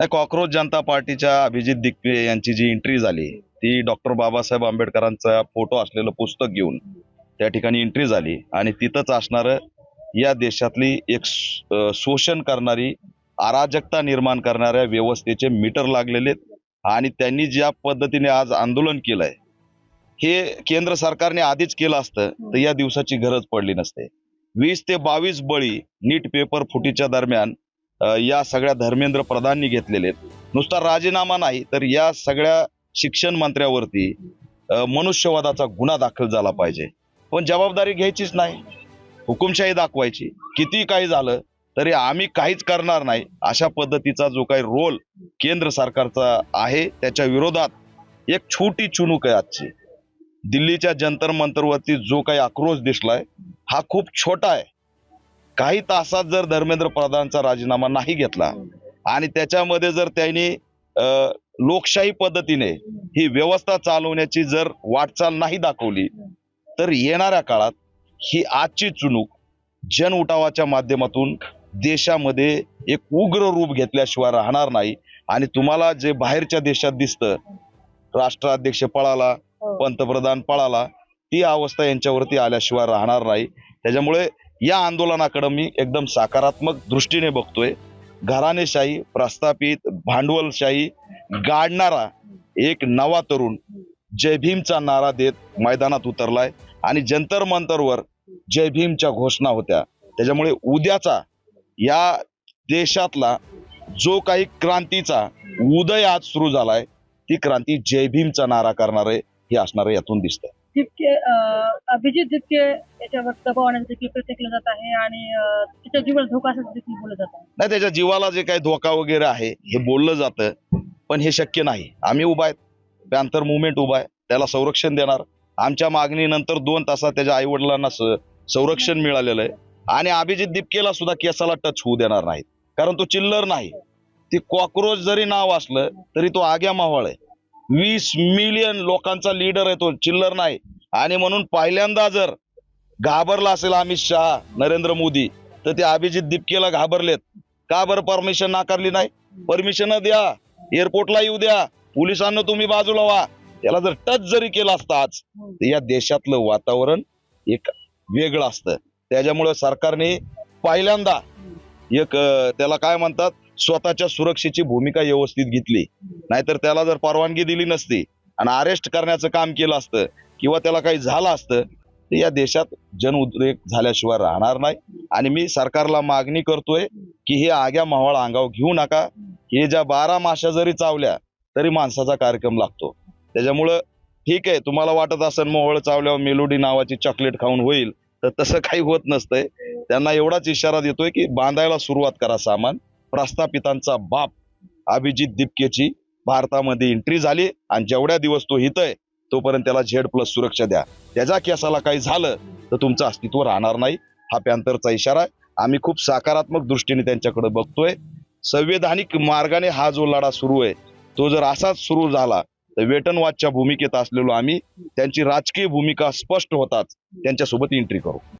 Cockroach जनता पार्टीच्या अभिजित दिग्वे यांची जी entry झाली ती डॉक्टर बाबासाहेब आंबेडकरांचा फोटो असलेलं पुस्तक घेऊन त्या ठिकाणी एंट्री झाली आणि तिथंच असणारं या देशातली एक शोषण करणारी अराजकता निर्माण करणाऱ्या व्यवस्थेचे मीटर लागलेले आणि त्यांनी ज्या पद्धतीने आज आंदोलन केलंय हे केंद्र सरकारने आधीच केलं असतं तर या दिवसाची गरज पडली नसते। 20 ते 22 बळी नीट पेपर फुटीच्या दरम्यान या सगळ्या धर्मेंद्र प्रधाननी घेतलेले आहेत। नुसता राजीनामा नाही तर या सगळ्या शिक्षण मंत्र्यावरती मनुष्यवधाचा गुन्हा दाखल झाला पाहिजे, पण जबाबदारी घ्यायचीच नाही, हुकुमशाही दाखवायची। किती काही झालं तरी आम्ही काहीच करणार नाही अशा पद्धतीचा जो काही रोल केंद्र सरकारचा आहे त्याच्या विरोधात एक छोटी चुणूक आहे आजची। दिल्लीच्या जंतर मंतरवरती जो काही आक्रोश दिसलाय हा खूप छोटा आहे। काही तासात जर धर्मेंद्र प्रधानचा राजीनामा नाही घेतला आणि त्याच्यामध्ये जर त्यांनी लोकशाही पद्धतीने ही व्यवस्था चालवण्याची जर वाटचाल नाही दाखवली तर येणाऱ्या काळात ही आजची चुणूक जन उठावाच्या माध्यमातून देशामध्ये एक उग्र रूप घेतल्याशिवाय राहणार नाही। आणि तुम्हाला जे बाहेरच्या देशात दिसतं राष्ट्राध्यक्ष पळाला, पंतप्रधान पळाला, ती अवस्था यांच्यावरती आल्याशिवाय राहणार नाही। त्याच्यामुळे या आंदोलनाकडे मी एकदम सकारात्मक दृष्टीने बघतोय। घराणेशाही प्रस्थापित भांडवलशाही गाडणारा एक नवा तरुण जय भीमचा नारा देत मैदानात उतरलाय आणि जंतर मंतरवर जय भीमच्या घोषणा होत्या। त्याच्यामुळे उद्याचा या देशातला जो काही क्रांतीचा उदय आज सुरू झालाय ती क्रांती जय भीमचा नारा करणारे हे असणारे यातून दिसतंय। दिपके अभिजित दिपके याच्यावर दबाव आणण्याचा देखील प्रयत्न केला जात आहे आणि त्याच्या जीवाला धोका असं देखील बोललं जात आहे। नाही, त्याच्या जीवाला जे काही धोका वगैरे आहे हे बोललं जातं पण हे शक्य नाही। आम्ही उभा आहेत, पॅन्थर मुवमेंट उभा आहे, त्याला संरक्षण देणार। आमच्या मागणीनंतर 2 तासात त्याच्या आई वडिलांना संरक्षण मिळालेलं आहे आणि अभिजित दिपकेला सुद्धा केसाला टच होऊ देणार नाही, कारण तो चिल्लर नाही। ती कॉक्रोच जरी नाव असलं तरी तो आग्या मावळ आहे। 20 मिलियन लोकांचा लीडर आहे तो, चिल्लर नाही। आणि म्हणून पहिल्यांदा जर घाबरला असेल अमित शहा, नरेंद्र मोदी, तर ते अभिजित दिपकेला घाबरलेत। का बरं परमिशन नाकारली नाही? परमिशन द्या, एअरपोर्टला येऊ द्या, पोलिसांना तुम्ही बाजूला व्हा। त्याला जर टच जरी केला असता आज तर या देशातलं वातावरण एक वेगळं असतं। त्याच्यामुळे सरकारने पहिल्यांदा एक त्याला काय म्हणतात स्वतःच्या सुरक्षेची भूमिका व्यवस्थित घेतली, नाहीतर त्याला जर परवानगी दिली नसती आणि अरेस्ट करण्याचं काम केलं असतं किंवा त्याला काही झालं असतं तर या देशात जन उद्रेक झाल्याशिवाय राहणार नाही। आणि मी सरकारला मागणी करतोय की हे आग्या मावळ अंगावर घेऊ नका। हे ज्या 12 माश्या जरी चावल्या तरी माणसाचा कार्यक्रम लागतो। त्याच्यामुळं ठीक आहे, तुम्हाला वाटत असेल मोहळ चावल्यावर मेलोडी नावाची चॉकलेट खाऊन होईल, तर तसं काही होत नसतंय। त्यांना एवढाच इशारा देतोय की बांधायला सुरुवात करा सामान। प्रस्थापितांचा बाप अभिजित दिपकेची भारतामध्ये एंट्री झाली आणि जेवढ्या दिवस तो हित आहे तोपर्यंत त्याला Z+ सुरक्षा द्या। त्याच्या केसाला काही झालं तर तुमचं अस्तित्व राहणार नाही, हा पॅन्थरचा इशारा आहे। आम्ही खूप सकारात्मक दृष्टीने त्यांच्याकडे बघतोय। संवैधानिक मार्गाने हा जो लढा सुरू आहे तो जर असाच सुरू झाला तर वेटनवादच्या भूमिकेत असलेलो आम्ही त्यांची राजकीय भूमिका स्पष्ट होताच त्यांच्यासोबत एंट्री करू।